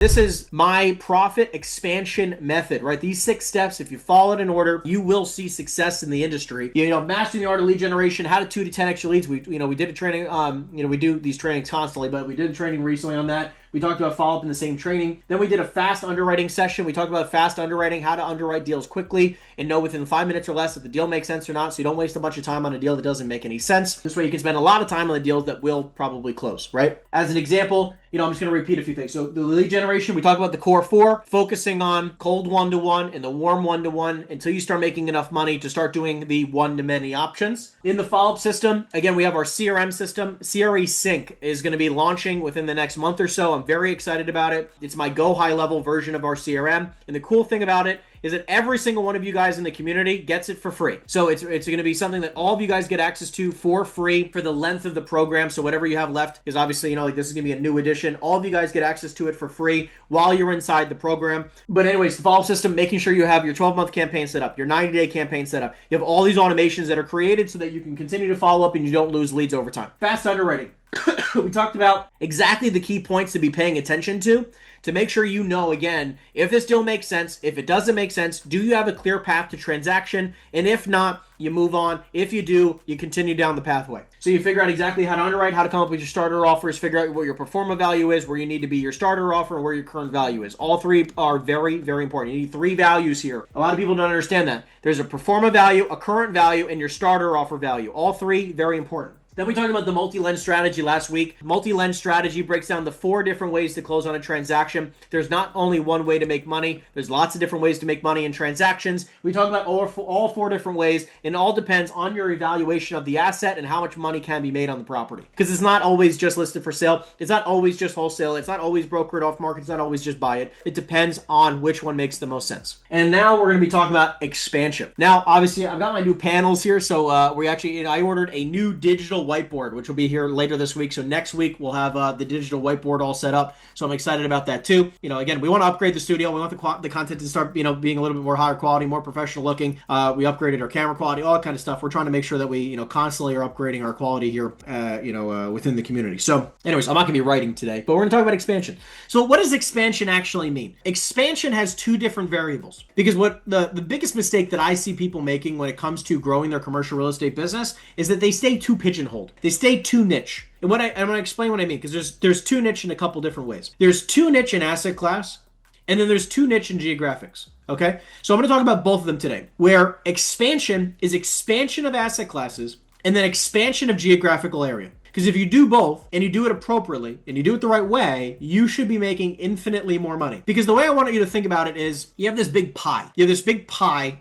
This is my profit expansion method, right? These 6 steps, if you follow it in order, you will see success in the industry. Mastering the art of lead generation, how to 2 to 10 extra leads. We did a training, we do these trainings constantly, but we did a training recently on that. We talked about follow-up in the same training. Then we did a fast underwriting session. We talked about fast underwriting, how to underwrite deals quickly and know within 5 minutes or less if the deal makes sense or not, so you don't waste a bunch of time on a deal that doesn't make any sense. This way you can spend a lot of time on the deals that will probably close, right? As an example, I'm just going to repeat a few things. So the lead generation, we talked about the core 4, focusing on cold 1-to-1 and the warm 1-to-1 until you start making enough money to start doing the one-to-many options. In the follow-up system, again, we have our CRM system. CREsync is going to be launching within the next month or so. I'm very excited about it. It's my go high level version of our CRM. And the cool thing about it is that every single one of you guys in the community gets it for free. So it's going to be something that all of you guys get access to for free for the length of the program. So whatever you have left, because obviously, this is going to be a new edition. All of you guys get access to it for free while you're inside the program. But anyways, the follow-up system, making sure you have your 12-month campaign set up, your 90-day campaign set up. You have all these automations that are created so that you can continue to follow up and you don't lose leads over time. Fast underwriting. We talked about exactly the key points to be paying attention to make sure you know, again, if this deal makes sense, if it doesn't make sense, do you have a clear path to transaction? And if not, you move on. If you do, you continue down the pathway. So you figure out exactly how to underwrite, how to come up with your starter offers, figure out what your pro forma value is, where you need to be your starter offer, and where your current value is. All 3 are very, very important. You need 3 values here. A lot of people don't understand that. There's a pro forma value, a current value, and your starter offer value. All 3, very important. Then we talked about the multi-lens strategy last week. Multi-lens strategy breaks down the 4 different ways to close on a transaction. There's not only one way to make money. There's lots of different ways to make money in transactions. We talk about all 4 different ways, and it all depends on your evaluation of the asset and how much money can be made on the property. Because it's not always just listed for sale. It's not always just wholesale. It's not always brokered off market. It's not always just buy it. It depends on which one makes the most sense. And now we're going to be talking about expansion. Now, obviously, I've got my new panels here. So I ordered a new digital whiteboard, which will be here later this week. So next week we'll have the digital whiteboard all set up. So I'm excited about that too. Again, we want to upgrade the studio. We want the content to start, being a little bit more higher quality, more professional looking. We upgraded our camera quality, all that kind of stuff. We're trying to make sure that we, constantly are upgrading our quality here, within the community. So anyways, I'm not going to be writing today, but we're going to talk about expansion. So what does expansion actually mean? Expansion has 2 different variables, because what the biggest mistake that I see people making when it comes to growing their commercial real estate business is that they stay too pigeonholed. They stay too niche. And I'm going to explain what I mean, because there's 2 niche in a couple different ways. There's 2 niche in asset class, and then there's 2 niche in geographics. Okay? So I'm going to talk about both of them today, where expansion is expansion of asset classes and then expansion of geographical area. Because if you do both and you do it appropriately and you do it the right way, you should be making infinitely more money. Because the way I want you to think about it is you have this big pie. You have this big pie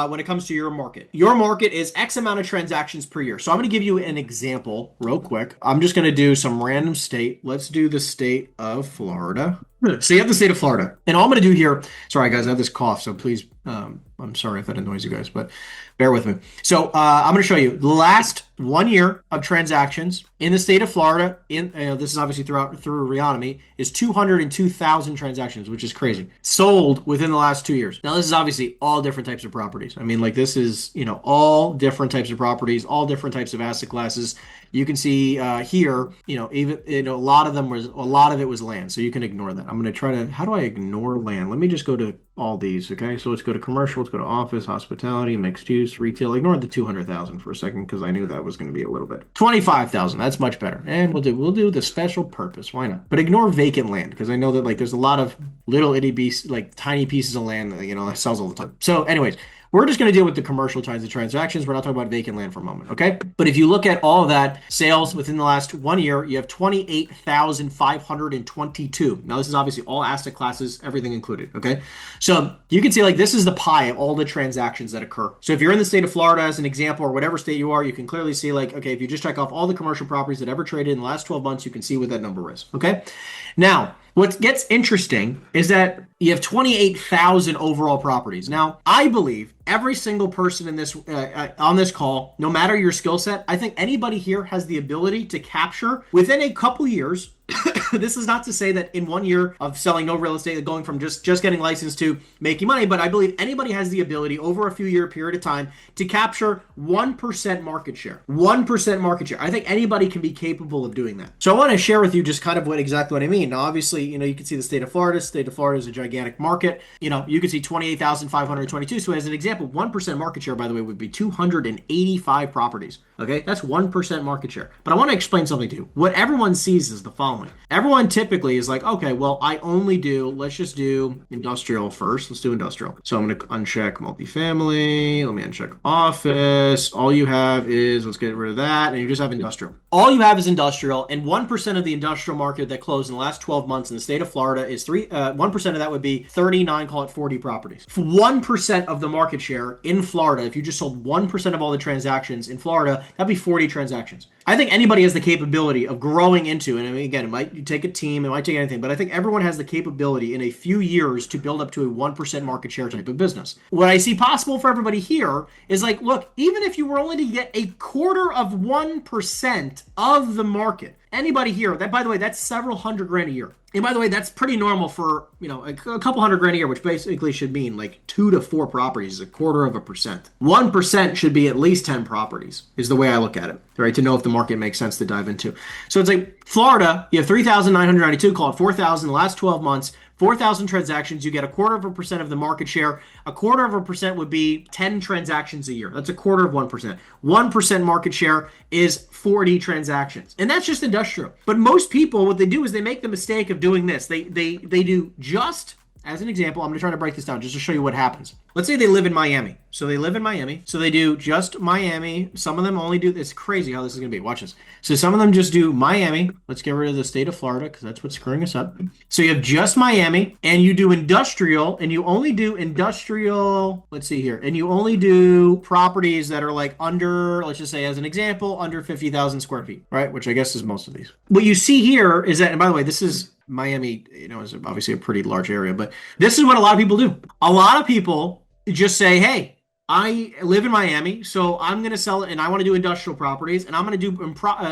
when it comes to your market. Your market is X amount of transactions per year. So I'm going to give you an example real quick. I'm just going to do some random state. Let's do the state of Florida. So you have the state of Florida. And all I'm going to do here, sorry guys, I have this cough, so please, I'm sorry if that annoys you guys, but bear with me. So I'm going to show you the last 1 year of transactions in the state of Florida. This is obviously through Reonomy, is 202,000 transactions, which is crazy. Sold within the last 2 years. Now this is obviously all different types of properties. I mean, like this is, all different types of properties, all different types of asset classes. You can see here, even a lot of it was land, so you can ignore that. I'm going to try to. How do I ignore land? Let me just go to all these. Okay, so let's go to commercial, let's go to office, hospitality, mixed use, retail. Ignore the 200,000 for a second because I knew that was going to be a little bit. 25,000. That's much better, and we'll do the special purpose. Why not? But ignore vacant land because I know that there's a lot of little itty bitty tiny pieces of land that sells all the time. So, anyways. We're just going to deal with the commercial kinds of transactions. We're not talking about vacant land for a moment, okay? But if you look at all of that, sales within the last 1 year, you have 28,522. Now, this is obviously all asset classes, everything included, okay? So you can see this is the pie of all the transactions that occur. So if you're in the state of Florida as an example, or whatever state you are, you can clearly see okay, if you just check off all the commercial properties that ever traded in the last 12 months, you can see what that number is, okay? Now, what gets interesting is that you have 28,000 overall properties. Now, I believe every single person in this on this call, no matter your skill set, I think anybody here has the ability to capture within a couple years This is not to say that in 1 year of selling no real estate, going from just getting licensed to making money, but I believe anybody has the ability over a few year period of time to capture 1% market share. 1% market share. I think anybody can be capable of doing that. So I want to share with you just kind of exactly what I mean. Now, obviously, you can see the state of Florida. State of Florida is a gigantic market. You can see 28,522. So as an example, 1% market share, by the way, would be 285 properties. Okay, that's 1% market share. But I want to explain something to you. What everyone sees is the following. Everyone typically is like, okay, well, let's just do industrial first. Let's do industrial. So I'm going to uncheck multifamily. Let me uncheck office. All you have is, let's get rid of that. And you just have industrial. All you have is industrial. And 1% of the industrial market that closed in the last 12 months in the state of Florida is 1% of that would be 39, call it 40 properties. 1% of the market share in Florida, if you just sold 1% of all the transactions in Florida, that'd be 40 transactions. I think anybody has the capability of growing into, and I mean, again, it might take a team, it might take anything, but I think everyone has the capability in a few years to build up to a 1% market share type of business. What I see possible for everybody here is like, look, even if you were only to get a quarter of 1% of the market, anybody here, that, by the way, that's several hundred grand a year. And by the way, that's pretty normal for, a couple hundred grand a year, which basically should mean like 2 to 4 properties, a quarter of a percent. 1% should be at least 10 properties, is the way I look at it, right? To know if the market makes sense to dive into. So it's like Florida, you have 3,992, call it 4,000 the last 12 months. 4,000 transactions, you get a quarter of a percent of the market share. A quarter of a percent would be 10 transactions a year. That's a quarter of 1%. 1% market share is 40 transactions. And that's just industrial. But most people, what they do is they make the mistake of doing this. They do just, as an example, I'm going to try to break this down just to show you what happens. Let's say they live in Miami. So they live in Miami. So they do just Miami. Some of them only do, it's crazy how this is going to be. Watch this. So some of them just do Miami. Let's get rid of the state of Florida because that's what's screwing us up. So you have just Miami and you do industrial and you only do industrial, let's see here, and you only do properties that are like under, let's just say as an example, under 50,000 square feet, right? Which I guess is most of these. What you see here is that, and by the way, this is Miami, is obviously a pretty large area, but this is what a lot of people do. A lot of people just say, hey, I live in Miami, so I'm going to sell it, and I want to do industrial properties, and I'm going to do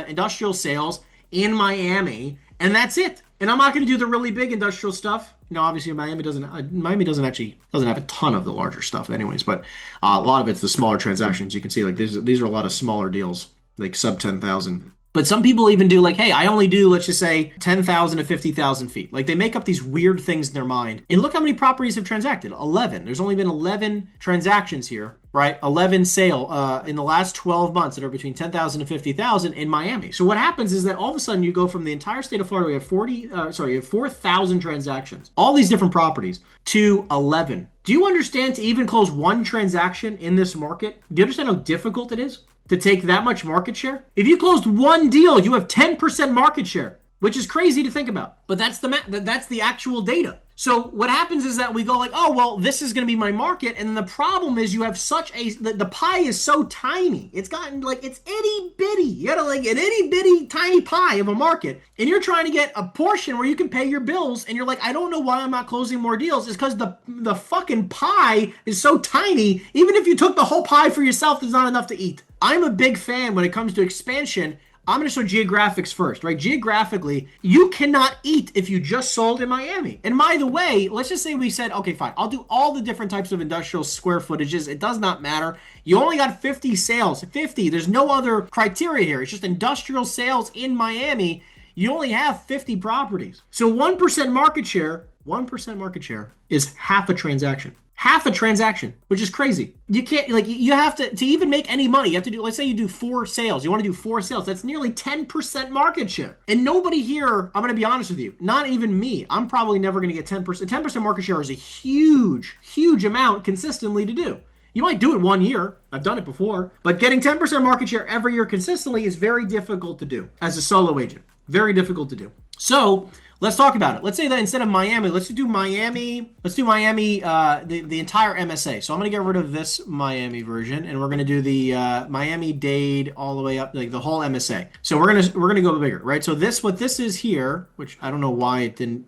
industrial sales in Miami, and that's it. And I'm not going to do the really big industrial stuff. Obviously Miami doesn't have a ton of the larger stuff anyways, but a lot of it's the smaller transactions. You can see like these are a lot of smaller deals, like sub 10,000. But some people even do like, hey, I only do, let's just say 10,000 to 50,000 feet. Like they make up these weird things in their mind. And look how many properties have transacted. 11. There's only been 11 transactions here, right? 11 sale in the last 12 months that are between 10,000 and 50,000 in Miami. So what happens is that all of a sudden you go from the entire state of Florida, you have 4,000 transactions, all these different properties, to 11. Do you understand to even close one transaction in this market? Do you understand how difficult it is to take that much market share? If you closed one deal, you have 10% market share, which is crazy to think about. But that's the actual data. So what happens is that we go like, oh, well, this is going to be my market. And the problem is you have the pie is so tiny. It's gotten like, it's itty bitty. You got like an itty bitty tiny pie of a market. And you're trying to get a portion where you can pay your bills. And you're like, I don't know why I'm not closing more deals. It's because the fucking pie is so tiny. Even if you took the whole pie for yourself, there's not enough to eat. I'm a big fan when it comes to expansion. I'm going to show geographics first, right? Geographically, you cannot eat if you just sold in Miami. And by the way, let's just say we said, okay, fine, I'll do all the different types of industrial square footages. It does not matter. You only got 50 sales, 50. There's no other criteria here. It's just industrial sales in Miami. You only have 50 properties. So 1% market share is half a transaction. Half a transaction, which is crazy. You can't, you have to even make any money, you have to do, let's say you do 4 sales. You want to do 4 sales. That's nearly 10% market share. And nobody here, I'm going to be honest with you, not even me, I'm probably never going to get 10%. 10% market share is a huge, huge amount consistently to do. You might do it 1 year. I've done it before. But getting 10% market share every year consistently is very difficult to do as a solo agent. Very difficult to do. So let's talk about it. Let's say that instead of Miami, let's do Miami, the entire MSA. So I'm going to get rid of this Miami version, and we're going to do the Miami-Dade all the way up, like the whole MSA. So we're going to go bigger, right? So what this is here, which I don't know why it didn't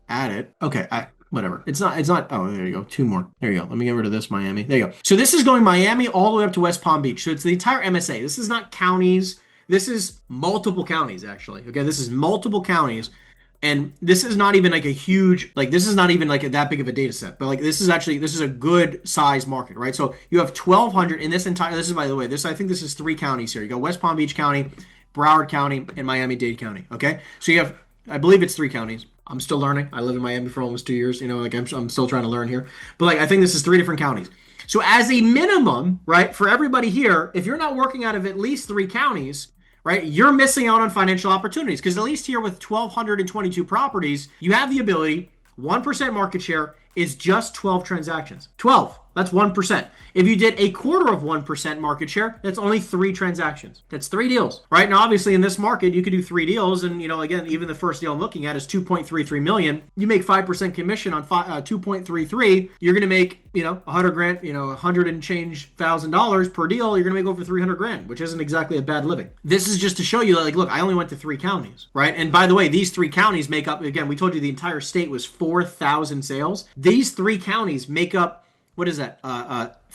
add it. Okay, whatever. It's not, oh, there you go. 2 more. There you go. Let me get rid of this Miami. There you go. So this is going Miami all the way up to West Palm Beach. So it's the entire MSA. This is not counties. This is multiple counties, actually. Okay, this is multiple counties. And this is not even like a huge, like this is not even like that big of a data set, but like this is actually, this is a good size market, right? So you have 1,200 in this entire, this is, by the way, this, I think this is 3 counties here. You got West Palm Beach County, Broward County, and Miami-Dade County, okay? So you have, I believe it's 3 counties. I'm still learning. I lived in Miami for almost 2 years, you know, like I'm still trying to learn here. But like, I think this is 3 different counties. So as a minimum, right, for everybody here, if you're not working out of at least 3 counties, right, you're missing out on financial opportunities, because at least here with 1,222 properties, you have the ability, 1% market share is just 12 transactions. 12, that's 1%. If you did a quarter of 1% market share, that's only 3 transactions. That's 3 deals, right? Now, obviously in this market, you could do 3 deals. And, you know, again, even the first deal I'm looking at is 2.33 million. You make 5% commission on 2.33. You're going to make, you know, 100 grand, you know, 100 and change $1,000 per deal. You're going to make over 300 grand, which isn't exactly a bad living. This is just to show you that, like, look, I only went to 3 counties, right? And by the way, these 3 counties make up, again, we told you the entire state was 4,000 sales. These 3 counties make up, what is that?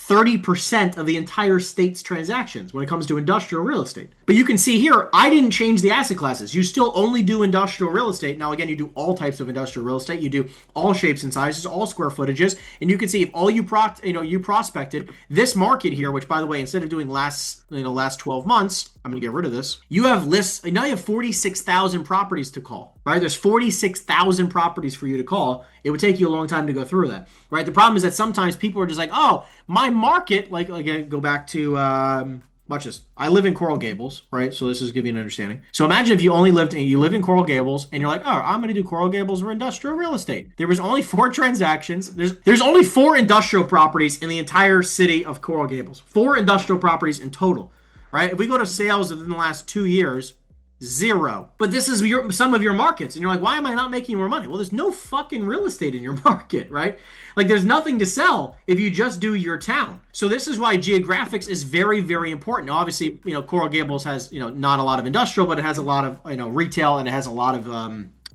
30% of the entire state's transactions when it comes to industrial real estate. But you can see here, I didn't change the asset classes. You still only do industrial real estate. Now, again, you do all types of industrial real estate. You do all shapes and sizes, all square footages. And you can see if all you prospected this market here, which, by the way, instead of doing last 12 months, I'm going to get rid of this. You have lists. Now you have 46,000 properties to call, right? There's 46,000 properties for you to call. It would take you a long time to go through that, right? The problem is that sometimes people are just like, oh, my market, like go back to, watch this. I live in Coral Gables, right? So this is giving you an understanding. So imagine if you only lived in Coral Gables and you're like, oh, I'm going to do Coral Gables or industrial real estate. There was only 4 transactions. There's only 4 industrial properties in the entire city of Coral Gables. 4 industrial properties in total, right? If we go to sales within the last 2 years, 0. But this is some of your markets. And you're like, why am I not making more money? Well, there's no fucking real estate in your market, right? Like, there's nothing to sell if you just do your town. So this is why geographics is very, very important. Now, obviously, you know, Coral Gables has, you know, not a lot of industrial, but it has a lot of, you know, retail, and it has a lot of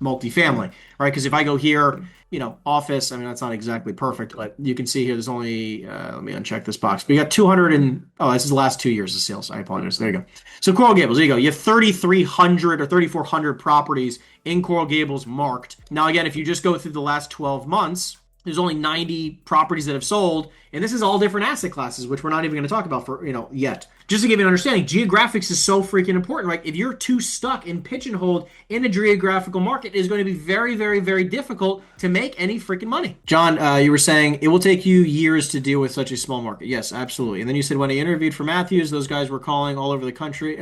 multifamily, right? Because if I go here, you know, office, I mean, that's not exactly perfect, but you can see here there's only, let me uncheck this box. But you got 200 and, oh, this is the last 2 years of sales. I apologize. There you go. So Coral Gables, there you go. You have 3,300 or 3,400 properties in Coral Gables marked. Now, again, if you just go through the last 12 months, there's only 90 properties that have sold, and this is all different asset classes, which we're not even going to talk about for, you know, yet. Just to give you an understanding, geographics is so freaking important, right? If you're too stuck and pigeonholed in a geographical market, it is going to be very, very, very difficult to make any freaking money. John, you were saying it will take you years to deal with such a small market. Yes, absolutely. And then you said when I interviewed for Matthews, those guys were calling all over the country.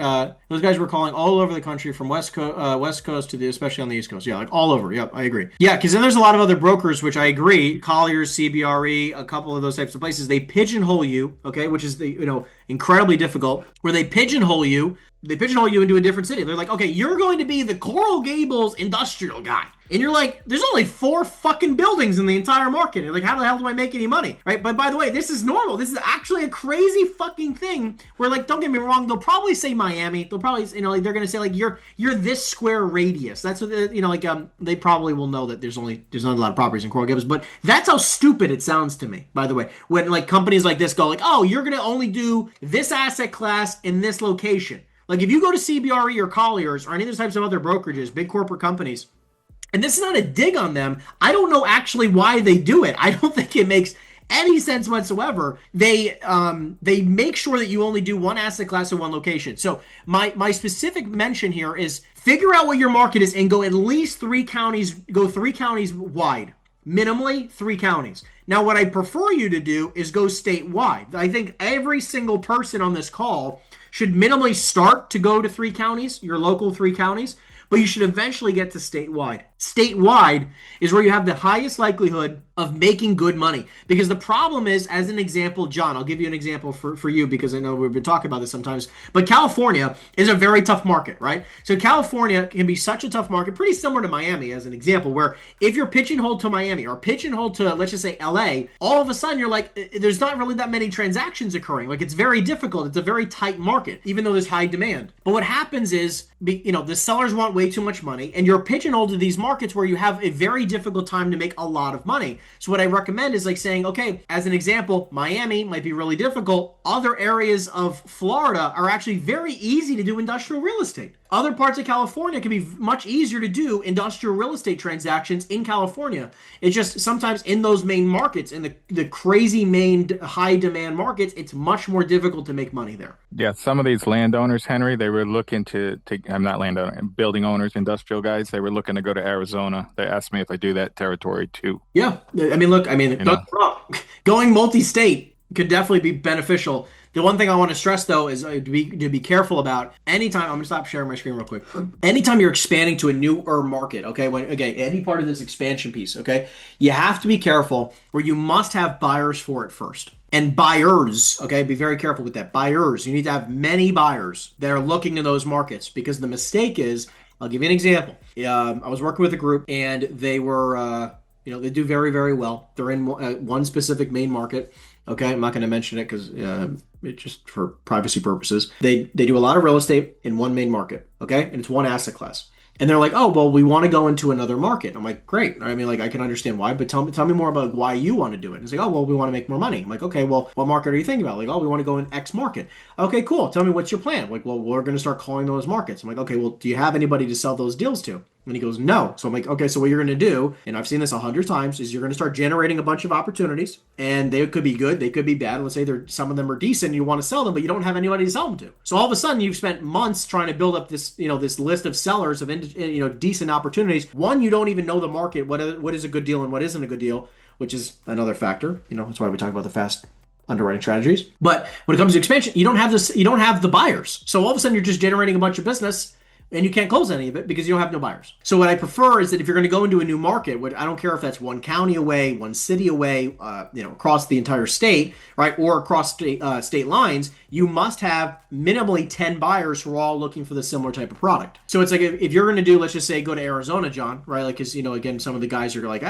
From West Coast to the, especially on the East Coast. Yeah, like all over. Yep, I agree. Yeah, because then there's a lot of other brokers, which I agree, Colliers, CBRE, a couple of those types of places. They pigeonhole you, okay, which is the, you know, incredibly difficult, where they pigeonhole you into a different city. They're like, okay, you're going to be the Coral Gables industrial guy. And you're like, there's only 4 fucking buildings in the entire market. You're like, how the hell do I make any money? Right? But by the way, this is normal. This is actually a crazy fucking thing where, like, don't get me wrong, they'll probably say Miami. They'll probably, you know, like, they're going to say, like, you're this square radius. That's what, you know, like, they probably will know that there's not a lot of properties in Coral Gables. But that's how stupid it sounds to me, by the way. When, like, companies like this go, like, oh, you're going to only do this asset class in this location. Like, if you go to CBRE or Colliers or any of those types of other brokerages, big corporate companies, and this is not a dig on them, I don't know actually why they do it. I don't think it makes any sense whatsoever. They make sure that you only do one asset class in one location. So my specific mention here is figure out what your market is and go at least 3 counties, go 3 counties wide. Minimally 3 counties. Now, what I prefer you to do is go statewide. I think every single person on this call should minimally start to go to 3 counties, your local 3 counties, but you should eventually get to statewide. Statewide is where you have the highest likelihood of making good money. Because the problem is, as an example, John, I'll give you an example for you because I know we've been talking about this sometimes, but California is a very tough market, right? So California can be such a tough market, pretty similar to Miami as an example, where if you're pigeonholed to Miami or pigeonholed to, let's just say, LA, all of a sudden you're like, there's not really that many transactions occurring. Like, it's very difficult. It's a very tight market, even though there's high demand. But what happens is, you know, the sellers want way too much money and you're pigeonholed to these markets. markets where you have a very difficult time to make a lot of money. So what I recommend is like saying, okay, as an example, Miami might be really difficult. Other areas of Florida are actually very easy to do industrial real estate. Other parts of California can be much easier to do industrial real estate transactions in California. It's just sometimes in those main markets, in the crazy main high demand markets, it's much more difficult to make money there. Yeah, some of these landowners, Henry, they were looking to I'm not landowner, building owners, industrial guys, they were looking to go to Arizona. They asked me if I do that territory too. Yeah. I mean, look, don't You get know, me wrong. Going multi-state could definitely be beneficial. The one thing I want to stress though is to be careful about anytime. I'm gonna stop sharing my screen real quick. Anytime you're expanding to a newer market, okay, any part of this expansion piece, okay, you have to be careful where you must have buyers for it first. And buyers, okay, be very careful with that. Buyers, you need to have many buyers that are looking in those markets because the mistake is, I'll give you an example. I was working with a group and they were, they do very, very well. They're in one specific main market. Okay, I'm not going to mention it because it's just for privacy purposes. They do a lot of real estate in one main market. Okay, and it's one asset class. And they're like, oh, well, we want to go into another market. I'm like, great. I mean, like, I can understand why, but tell me more about why you want to do it. And it's like, oh, well, we want to make more money. I'm like, okay, well, what market are you thinking about? Like, oh, we want to go in X market. Okay, cool. Tell me what's your plan? Like, well, we're going to start calling those markets. I'm like, okay, well, do you have anybody to sell those deals to? And he goes, no. So I'm like, okay, so what you're going to do, and I've seen this 100 times, is you're going to start generating a bunch of opportunities, and they could be good, they could be bad. Let's say some of them are decent, you want to sell them, but you don't have anybody to sell them to. So all of a sudden, you've spent months trying to build up this, this list of sellers of, decent opportunities. One, you don't even know the market, what is a good deal and what isn't a good deal, which is another factor. That's why we talk about the fast underwriting strategies. But when it comes to expansion, you don't have the buyers. So all of a sudden, you're just generating a bunch of business. And you can't close any of it because you don't have no buyers. So what I prefer is that if you're going to go into a new market, I don't care if that's one county away, one city away, across the entire state, right, or across state lines, you must have minimally 10 buyers who are all looking for the similar type of product. So it's like if you're going to do, let's just say, go to Arizona, John, right? Like, because again, some of the guys are like,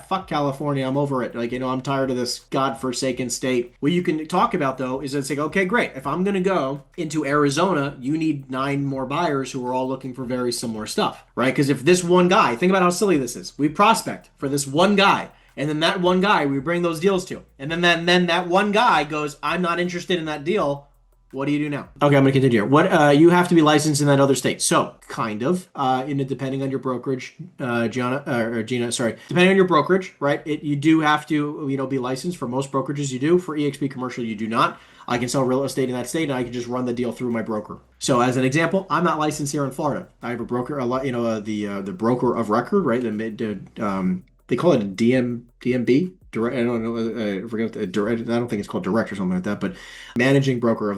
fuck California, I'm over it. Like, I'm tired of this godforsaken state. What you can talk about though is it's like, okay, great. If I'm going to go into Arizona, you need 9 more buyers who are all looking for very similar stuff, right? Because if this one guy, think about how silly this is. We prospect for this one guy, and then that one guy we bring those deals to, and then that one guy goes, I'm not interested in that deal. What do you do now? Okay, I'm going to continue here. What you have to be licensed in that other state. So, kind of, depending on your brokerage, Gina, sorry, depending on your brokerage, right? You do have to, be licensed. For most brokerages, you do. For EXP Commercial, you do not. I can sell real estate in that state, and I can just run the deal through my broker. So, as an example, I'm not licensed here in Florida. I have a broker, the broker of record, right? They call it a DMB. I don't know. I forget. I don't think it's called direct or something like that. But managing broker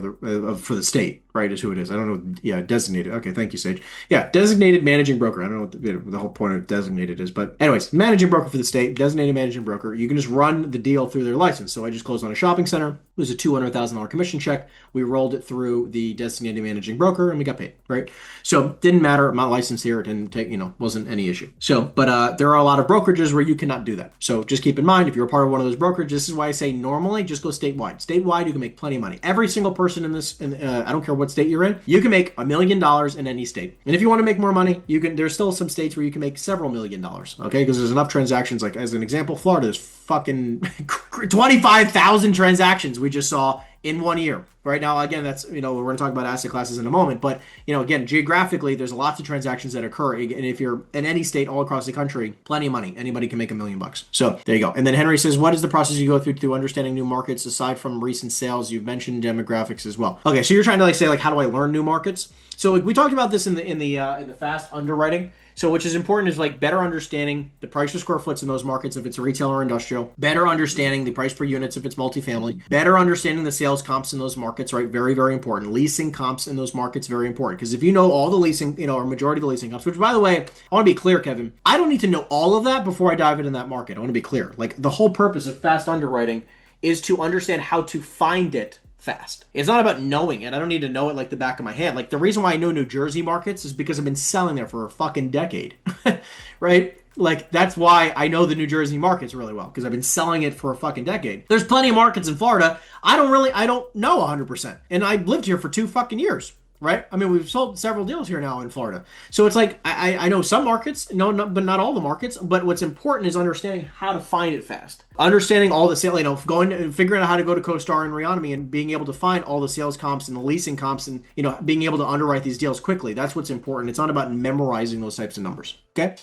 for the state, right, is who it is. I don't know. Yeah, designated. Okay, thank you, Sage. Yeah, designated managing broker. I don't know what the whole point of designated is, but anyways, managing broker for the state, designated managing broker. You can just run the deal through their license. So I just closed on a shopping center. It was a $200,000 commission check. We rolled it through the designated managing broker, and we got paid. Right. So didn't matter. I'm not licensed here. It didn't take. Wasn't any issue. So, but there are a lot of brokerages where you cannot do that. So just keep in mind if you're a part of one of those brokerages, this is why I say normally just go statewide. Statewide, you can make plenty of money. Every single person in this, I don't care what state you're in, you can make $1 million in any state. And if you want to make more money, you can. There's still some states where you can make several $1 million. Okay, because there's enough transactions. Like as an example, Florida is fucking 25,000 transactions we just saw in 1 year. Right now, again, that's, we're going to talk about asset classes in a moment, but, again, geographically, there's lots of transactions that occur. And if you're in any state all across the country, plenty of money. Anybody can make $1 million. So there you go. And then Henry says, what is the process you go through to understanding new markets aside from recent sales? You've mentioned demographics as well. Okay, so you're trying to say how do I learn new markets? So we talked about this in the fast underwriting. So which is important is better understanding the price per square foot in those markets if it's retail or industrial, better understanding the price per units if it's multifamily, better understanding the sales comps in those markets, right? Very, very important. Leasing comps in those markets, very important. Because if you know all the leasing, or majority of the leasing comps, which by the way, I want to be clear, Kevin, I don't need to know all of that before I dive into that market. I want to be clear. The whole purpose of fast underwriting is to understand how to find it fast. It's not about knowing it. I don't need to know it like the back of my hand. The reason why I know New Jersey markets is because I've been selling there for a fucking decade. Right? That's why I know the New Jersey markets really well, because I've been selling it for a fucking decade. There's plenty of markets in Florida I don't know 100%. And I lived here for 2 fucking years. right? I mean, we've sold several deals here now in Florida. So it's like I know some markets, no, but not all the markets. But what's important is understanding how to find it fast, understanding all the sale, going and figuring out how to go to CoStar and Reonomy and being able to find all the sales comps and the leasing comps and being able to underwrite these deals quickly. That's what's important. It's not about memorizing those types of numbers. Okay.